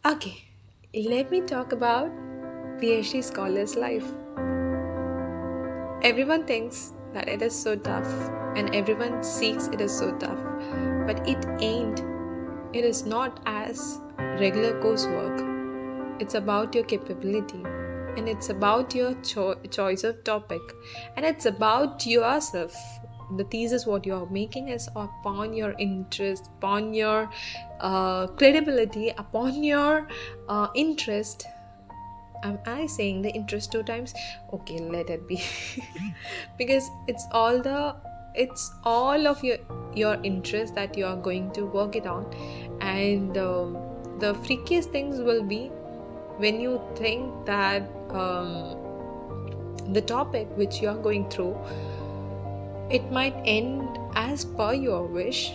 Okay, let me talk about PhD scholar's life. Everyone thinks that it is so tough and everyone seeks it is so tough, but it ain't. It is not as regular coursework. It's about your capability and it's about your choice of topic and it's about yourself. The thesis what you are making is upon your interest, upon your credibility, upon your interest. Am I saying the interest two times? Okay, let it be. Because it's all of your interest that you are going to work it on, and the freakiest things will be when you think that the topic which you are going through, it might end as per your wish.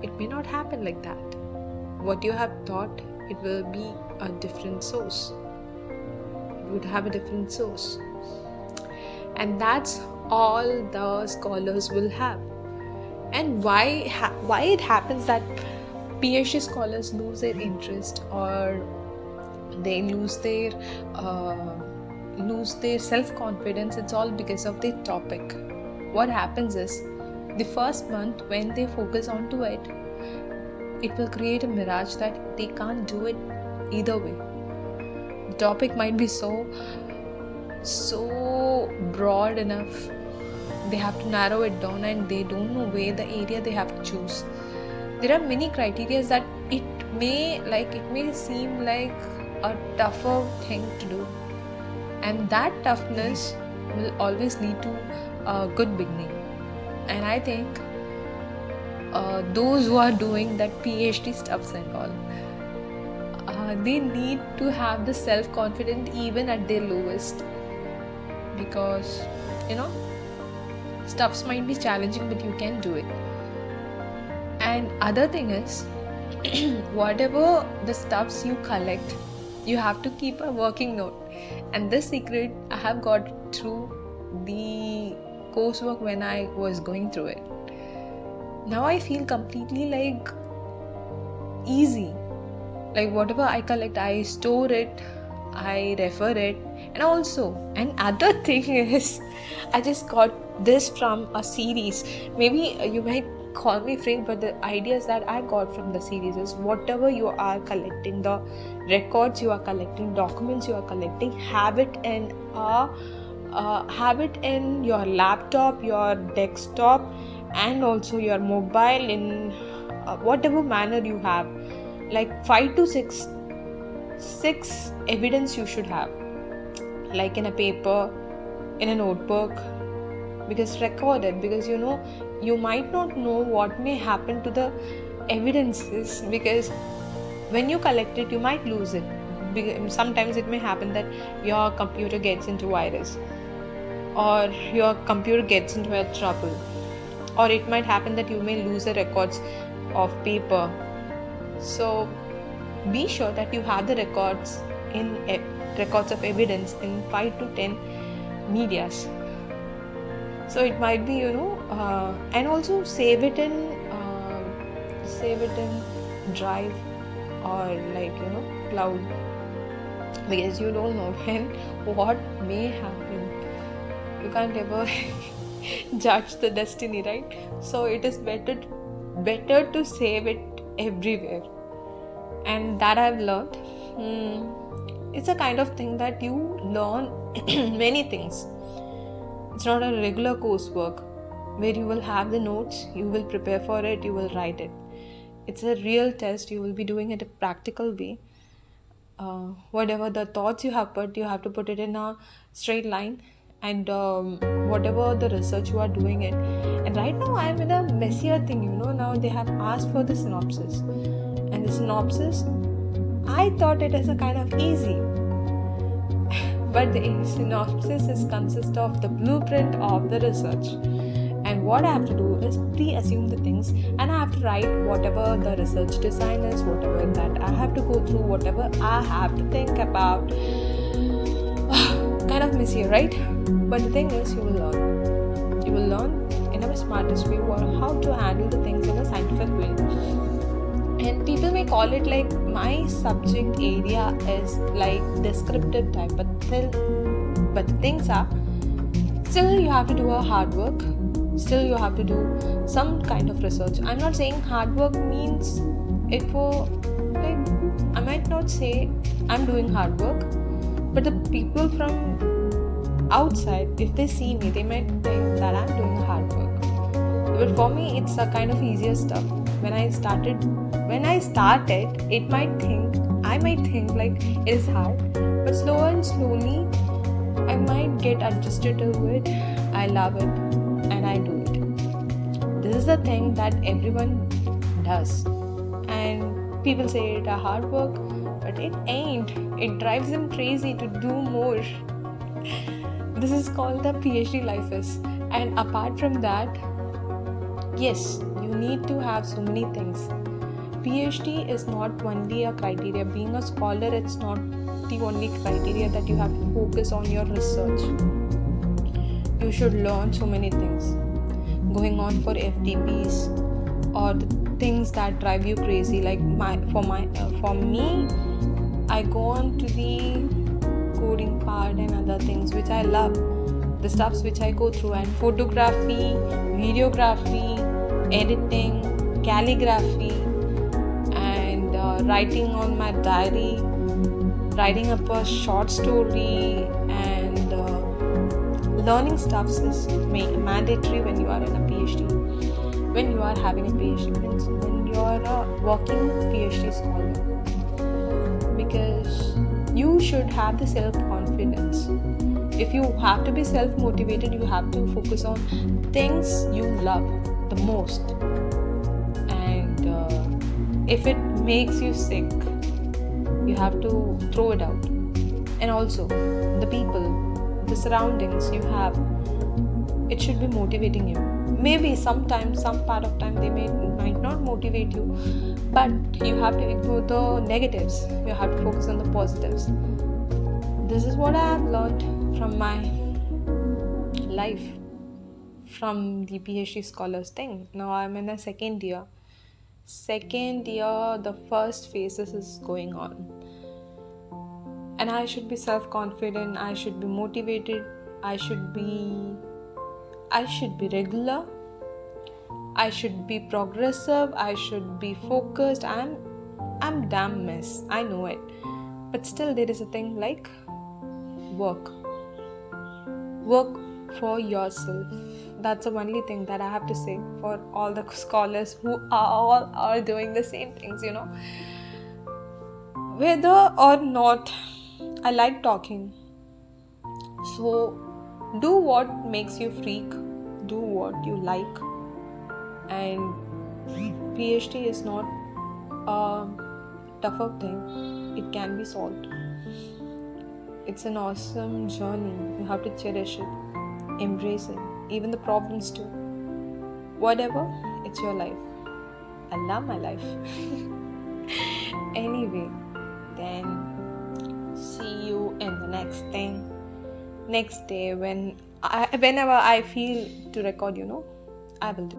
It may not happen like that. What you have thought, it will be a different source. It would have a different source, and that's all the scholars will have. And why it happens that PhD scholars lose their interest, or they lose their self-confidence? It's all because of the topic. What happens is, the first month when they focus onto it, it will create a mirage that they can't do it either way. The topic might be so broad enough. They have to narrow it down and they don't know where the area they have to choose. There are many criteria that it may seem like a tougher thing to do, and that toughness will always lead to a good beginning. And I think those who are doing that PhD stuffs and all, they need to have the self-confidence even at their lowest, because stuffs might be challenging, but you can do it. And other thing is, whatever the stuffs you collect, you have to keep a working note. And this secret I have got through the coursework when I was going through it. Now I feel completely like easy. Like whatever I collect, I store it, I refer it. And also, another thing is, I just got this from a series. Maybe you might call me freak, but the ideas that I got from the series is, whatever you are collecting, the records you are collecting, documents you are collecting, have it in your laptop, your desktop, and also your mobile, in whatever manner you have. Like 5 to 6 evidence you should have, like in a paper, in a notebook, because record it, because you might not know what may happen to the evidences, because when you collect it you might lose it. Sometimes it may happen that your computer gets into virus, or your computer gets into a trouble, or it might happen that you may lose the records of paper. So be sure that you have the records of evidence in 5 to 10 medias. So it might be and also save it in drive, or cloud, because you don't know when what may happen. You can't ever judge the destiny, right? So it is better to save it everywhere. And that I've learned, it's a kind of thing that you learn many things. It's not a regular coursework where you will have the notes, you will prepare for it, you will write it. It's a real test. You will be doing it a practical way. Whatever the thoughts you have put, you have to put it in a straight line, and whatever the research you are doing it. And right now I am in a messier thing. Now they have asked for the synopsis, and the synopsis, I thought it is a kind of easy, but the synopsis consists of the blueprint of the research. And what I have to do is pre-assume the things, and I have to write whatever the research design is, whatever that I have to go through, whatever I have to think about. Kind of messy, right? But the thing is, you will learn. You will learn in a smartest way how to handle the things in a scientific way. And people may call it like my subject area is like descriptive type, but the things are, still you have to do a hard work, still you have to do some kind of research. I'm not saying hard work means it for, like, I might not say I'm doing hard work, but the people from outside, if they see me, they might think that I'm doing hard work. But for me, it's a kind of easier stuff. When I started, I might think like it is hard, but slower and slowly, I might get adjusted to it. I love it and I do it. This is the thing that everyone does. And people say it a hard work, but it ain't. It drives them crazy to do more. This is called the PhD life is. And apart from that, yes, you need to have so many things. PhD is not only a criteria. Being a scholar, it's not the only criteria that you have to focus on your research. You should learn so many things. Going on for FDPs or the things that drive you crazy. Like for me, I go on to the coding part and other things which I love. The stuffs which I go through, and photography, videography, editing, calligraphy, and writing on my diary, writing up a short story, and learning stuffs is mandatory when you are in a PhD. When you are having a PhD, when you are a working PhD scholar, because you should have the self-confidence. If you have to be self-motivated, you have to focus on things you love the most. And if it makes you sick, you have to throw it out. And also, the people, the surroundings you have, it should be motivating you. Maybe sometimes, some part of time, they might not motivate you, but you have to ignore the negatives. You have to focus on the positives. This is what I have learned from my life, from the PhD scholars thing. Now I'm in the second year, the first phases is going on, and I should be self-confident, I should be motivated, I should be regular, I should be progressive, I should be focused. I'm damn mess, I know it, but still there is a thing like work for yourself. That's the only thing that I have to say for all the scholars who are doing the same things, whether or not I like talking. So do what makes you freak, do what you like, and PhD is not a tougher thing. It can be solved. It's an awesome journey. You have to cherish it, embrace it, even the problems too. Whatever, it's your life. I love my life. Anyway, then see you in the next day whenever I feel to record, I will do.